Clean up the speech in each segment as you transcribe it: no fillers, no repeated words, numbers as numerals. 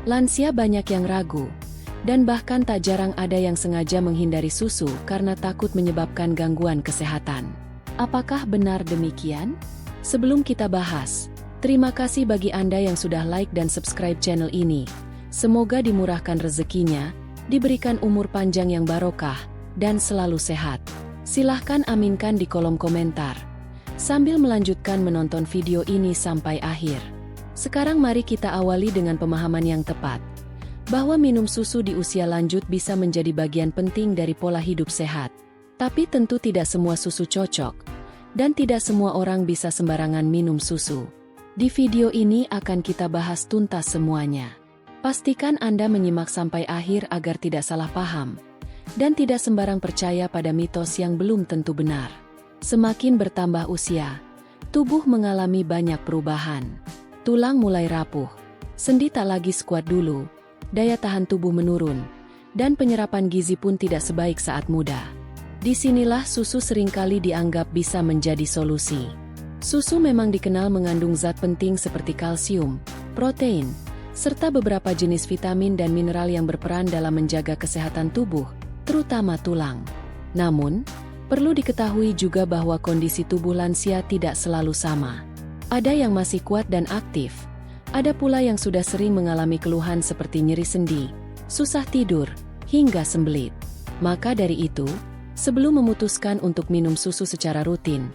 Lansia banyak yang ragu, dan bahkan tak jarang ada yang sengaja menghindari susu karena takut menyebabkan gangguan kesehatan. Apakah benar demikian? Sebelum kita bahas, terima kasih bagi Anda yang sudah like dan subscribe channel ini. Semoga dimurahkan rezekinya, diberikan umur panjang yang barokah, dan selalu sehat. Silahkan aminkan di kolom komentar, sambil melanjutkan menonton video ini sampai akhir. Sekarang mari kita awali dengan pemahaman yang tepat, bahwa minum susu di usia lanjut bisa menjadi bagian penting dari pola hidup sehat. Tapi tentu tidak semua susu cocok, dan tidak semua orang bisa sembarangan minum susu. Di video ini akan kita bahas tuntas semuanya. Pastikan Anda menyimak sampai akhir agar tidak salah paham, dan tidak sembarang percaya pada mitos yang belum tentu benar. Semakin bertambah usia, tubuh mengalami banyak perubahan. Tulang mulai rapuh, sendi tak lagi sekuat dulu, daya tahan tubuh menurun, dan penyerapan gizi pun tidak sebaik saat muda. Disinilah susu seringkali dianggap bisa menjadi solusi. Susu memang dikenal mengandung zat penting seperti kalsium, protein, serta beberapa jenis vitamin dan mineral yang berperan dalam menjaga kesehatan tubuh, terutama tulang. Namun, perlu diketahui juga bahwa kondisi tubuh lansia tidak selalu sama. Ada yang masih kuat dan aktif, ada pula yang sudah sering mengalami keluhan seperti nyeri sendi, susah tidur, hingga sembelit. Maka dari itu, sebelum memutuskan untuk minum susu secara rutin,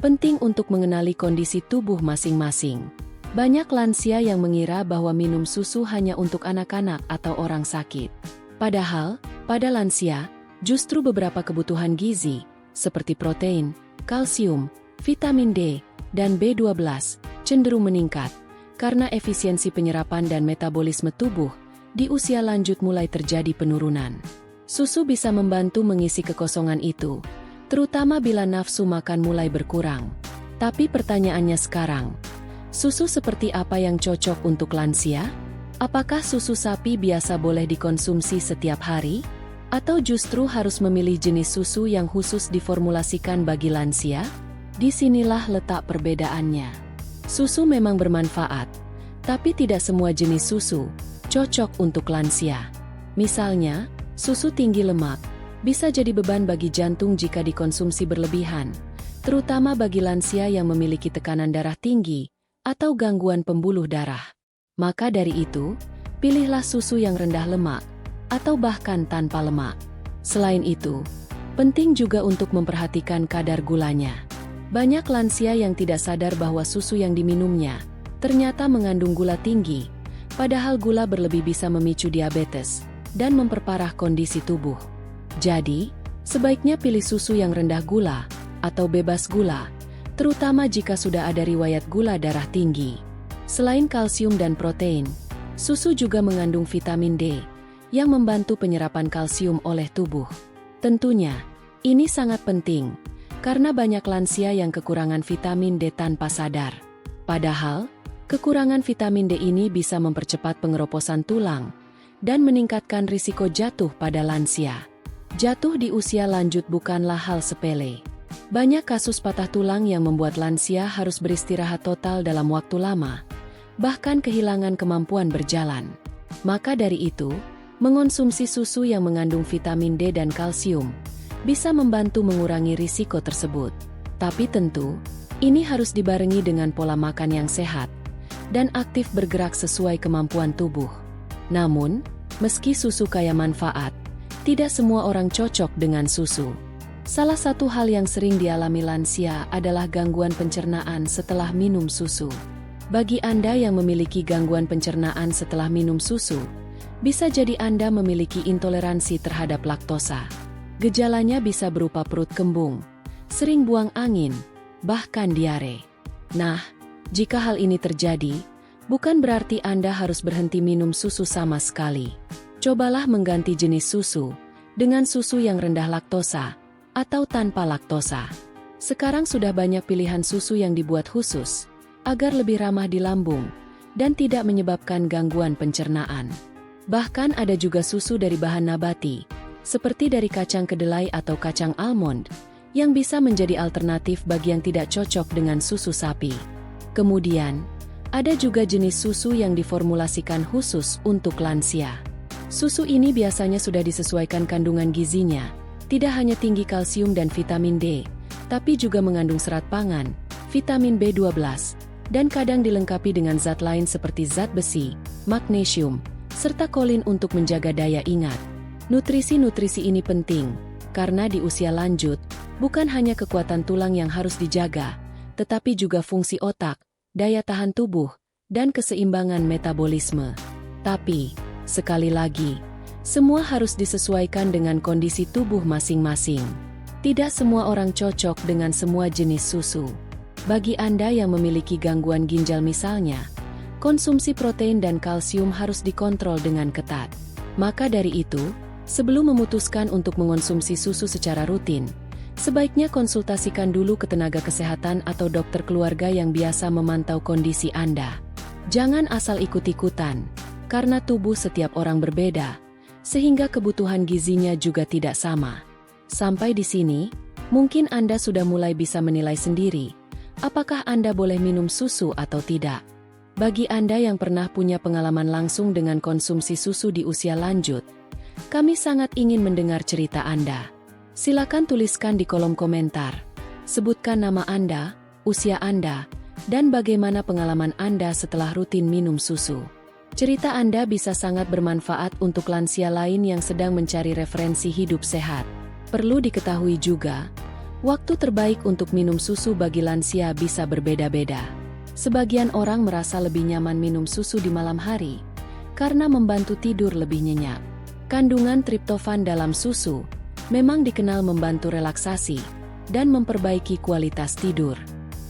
penting untuk mengenali kondisi tubuh masing-masing. Banyak lansia yang mengira bahwa minum susu hanya untuk anak-anak atau orang sakit. Padahal, pada lansia, justru beberapa kebutuhan gizi, seperti protein, kalsium, vitamin D, dan B12, cenderung meningkat, karena efisiensi penyerapan dan metabolisme tubuh di usia lanjut mulai terjadi penurunan. Susu bisa membantu mengisi kekosongan itu, terutama bila nafsu makan mulai berkurang. Tapi pertanyaannya sekarang, susu seperti apa yang cocok untuk lansia? Apakah susu sapi biasa boleh dikonsumsi setiap hari? Atau justru harus memilih jenis susu yang khusus diformulasikan bagi lansia? Disinilah letak perbedaannya. Susu memang bermanfaat, tapi tidak semua jenis susu cocok untuk lansia. Misalnya, susu tinggi lemak bisa jadi beban bagi jantung jika dikonsumsi berlebihan, terutama bagi lansia yang memiliki tekanan darah tinggi atau gangguan pembuluh darah. Maka dari itu, pilihlah susu yang rendah lemak atau bahkan tanpa lemak. Selain itu, penting juga untuk memperhatikan kadar gulanya. Banyak lansia yang tidak sadar bahwa susu yang diminumnya ternyata mengandung gula tinggi, padahal gula berlebih bisa memicu diabetes dan memperparah kondisi tubuh. Jadi, sebaiknya pilih susu yang rendah gula atau bebas gula, terutama jika sudah ada riwayat gula darah tinggi. Selain kalsium dan protein, susu juga mengandung vitamin D yang membantu penyerapan kalsium oleh tubuh. Tentunya, ini sangat penting, karena banyak lansia yang kekurangan vitamin D tanpa sadar. Padahal, kekurangan vitamin D ini bisa mempercepat pengeroposan tulang dan meningkatkan risiko jatuh pada lansia. Jatuh di usia lanjut bukanlah hal sepele. Banyak kasus patah tulang yang membuat lansia harus beristirahat total dalam waktu lama, bahkan kehilangan kemampuan berjalan. Maka dari itu, mengonsumsi susu yang mengandung vitamin D dan kalsium bisa membantu mengurangi risiko tersebut. Tapi tentu, ini harus dibarengi dengan pola makan yang sehat dan aktif bergerak sesuai kemampuan tubuh. Namun, meski susu kaya manfaat, tidak semua orang cocok dengan susu. Salah satu hal yang sering dialami lansia adalah gangguan pencernaan setelah minum susu. Bagi Anda yang memiliki gangguan pencernaan setelah minum susu, bisa jadi Anda memiliki intoleransi terhadap laktosa. Gejalanya bisa berupa perut kembung, sering buang angin, bahkan diare. Nah, jika hal ini terjadi, bukan berarti Anda harus berhenti minum susu sama sekali. Cobalah mengganti jenis susu dengan susu yang rendah laktosa atau tanpa laktosa. Sekarang sudah banyak pilihan susu yang dibuat khusus agar lebih ramah di lambung dan tidak menyebabkan gangguan pencernaan. Bahkan ada juga susu dari bahan nabati, seperti dari kacang kedelai atau kacang almond, yang bisa menjadi alternatif bagi yang tidak cocok dengan susu sapi. Kemudian, Ada juga jenis susu yang diformulasikan khusus untuk lansia. Susu ini biasanya sudah disesuaikan kandungan gizinya, tidak hanya tinggi kalsium dan vitamin D, tapi juga mengandung serat pangan, vitamin B12, dan kadang dilengkapi dengan zat lain seperti zat besi, magnesium, serta kolin untuk menjaga daya ingat. Nutrisi-nutrisi ini penting, karena di usia lanjut, bukan hanya kekuatan tulang yang harus dijaga, tetapi juga fungsi otak, daya tahan tubuh, dan keseimbangan metabolisme. Tapi, sekali lagi, semua harus disesuaikan dengan kondisi tubuh masing-masing. Tidak semua orang cocok dengan semua jenis susu. Bagi Anda yang memiliki gangguan ginjal misalnya, konsumsi protein dan kalsium harus dikontrol dengan ketat. Maka dari itu, sebelum memutuskan untuk mengonsumsi susu secara rutin, sebaiknya konsultasikan dulu ke tenaga kesehatan atau dokter keluarga yang biasa memantau kondisi Anda. Jangan asal ikut-ikutan, karena tubuh setiap orang berbeda, sehingga kebutuhan gizinya juga tidak sama. Sampai di sini, mungkin Anda sudah mulai bisa menilai sendiri, apakah Anda boleh minum susu atau tidak. Bagi Anda yang pernah punya pengalaman langsung dengan konsumsi susu di usia lanjut, kami sangat ingin mendengar cerita Anda. Silakan tuliskan di kolom komentar. Sebutkan nama Anda, usia Anda, dan bagaimana pengalaman Anda setelah rutin minum susu. Cerita Anda bisa sangat bermanfaat untuk lansia lain yang sedang mencari referensi hidup sehat. Perlu diketahui juga, waktu terbaik untuk minum susu bagi lansia bisa berbeda-beda. Sebagian orang merasa lebih nyaman minum susu di malam hari, karena membantu tidur lebih nyenyak. Kandungan triptofan dalam susu memang dikenal membantu relaksasi dan memperbaiki kualitas tidur.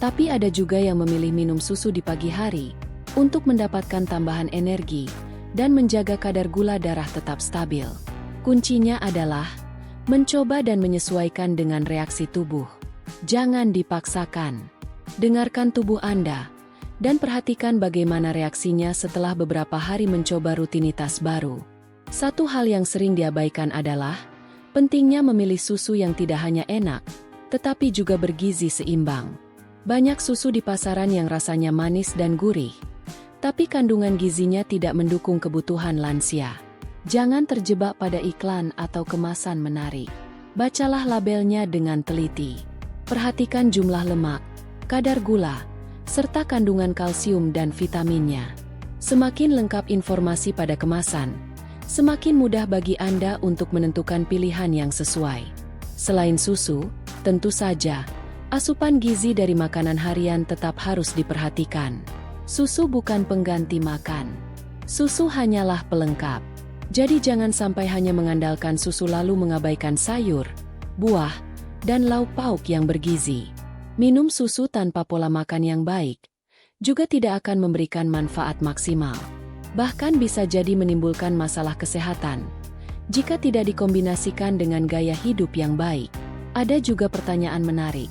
Tapi ada juga yang memilih minum susu di pagi hari untuk mendapatkan tambahan energi dan menjaga kadar gula darah tetap stabil. Kuncinya adalah mencoba dan menyesuaikan dengan reaksi tubuh. Jangan dipaksakan. Dengarkan tubuh Anda dan perhatikan bagaimana reaksinya setelah beberapa hari mencoba rutinitas baru. Satu hal yang sering diabaikan adalah pentingnya memilih susu yang tidak hanya enak, tetapi juga bergizi seimbang. Banyak susu di pasaran yang rasanya manis dan gurih, tapi kandungan gizinya tidak mendukung kebutuhan lansia. Jangan terjebak pada iklan atau kemasan menarik. Bacalah labelnya dengan teliti. Perhatikan jumlah lemak, kadar gula, serta kandungan kalsium dan vitaminnya. Semakin lengkap informasi pada kemasan, semakin mudah bagi Anda untuk menentukan pilihan yang sesuai. Selain susu, tentu saja, asupan gizi dari makanan harian tetap harus diperhatikan. Susu bukan pengganti makan. Susu hanyalah pelengkap. Jadi jangan sampai hanya mengandalkan susu lalu mengabaikan sayur, buah, dan lauk pauk yang bergizi. Minum susu tanpa pola makan yang baik juga tidak akan memberikan manfaat maksimal. Bahkan bisa jadi menimbulkan masalah kesehatan jika tidak dikombinasikan dengan gaya hidup yang baik. Ada juga pertanyaan menarik.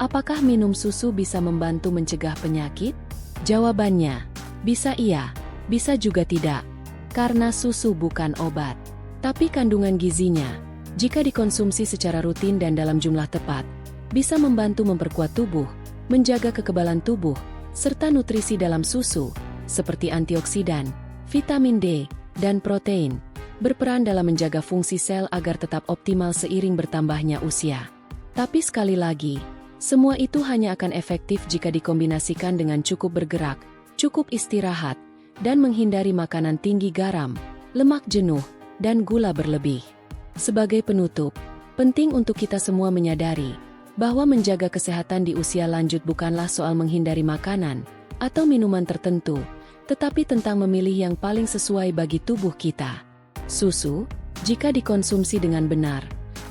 Apakah minum susu bisa membantu mencegah penyakit? Jawabannya, bisa iya, bisa juga tidak. Karena susu bukan obat. Tapi kandungan gizinya, jika dikonsumsi secara rutin dan dalam jumlah tepat, bisa membantu memperkuat tubuh, menjaga kekebalan tubuh, serta nutrisi dalam susu, seperti antioksidan, vitamin D, dan protein, berperan dalam menjaga fungsi sel agar tetap optimal seiring bertambahnya usia. Tapi sekali lagi, semua itu hanya akan efektif jika dikombinasikan dengan cukup bergerak, cukup istirahat, dan menghindari makanan tinggi garam, lemak jenuh, dan gula berlebih. Sebagai penutup, penting untuk kita semua menyadari bahwa menjaga kesehatan di usia lanjut bukanlah soal menghindari makanan atau minuman tertentu, tetapi tentang memilih yang paling sesuai bagi tubuh kita. Susu, jika dikonsumsi dengan benar,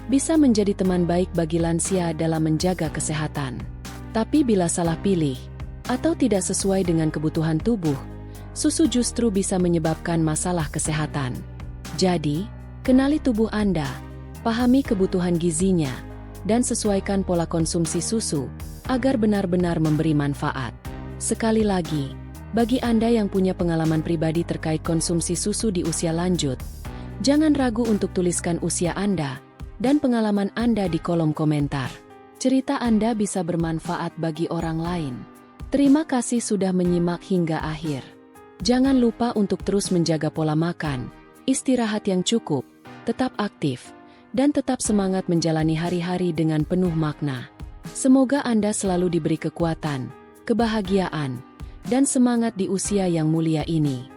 bisa menjadi teman baik bagi lansia dalam menjaga kesehatan. Tapi bila salah pilih, atau tidak sesuai dengan kebutuhan tubuh, susu justru bisa menyebabkan masalah kesehatan. Jadi, kenali tubuh Anda, pahami kebutuhan gizinya, dan sesuaikan pola konsumsi susu, agar benar-benar memberi manfaat. Sekali lagi, bagi Anda yang punya pengalaman pribadi terkait konsumsi susu di usia lanjut, jangan ragu untuk tuliskan usia Anda dan pengalaman Anda di kolom komentar. Cerita Anda bisa bermanfaat bagi orang lain. Terima kasih sudah menyimak hingga akhir. Jangan lupa untuk terus menjaga pola makan, istirahat yang cukup, tetap aktif, dan tetap semangat menjalani hari-hari dengan penuh makna. Semoga Anda selalu diberi kekuatan, kebahagiaan, dan semangat di usia yang mulia ini.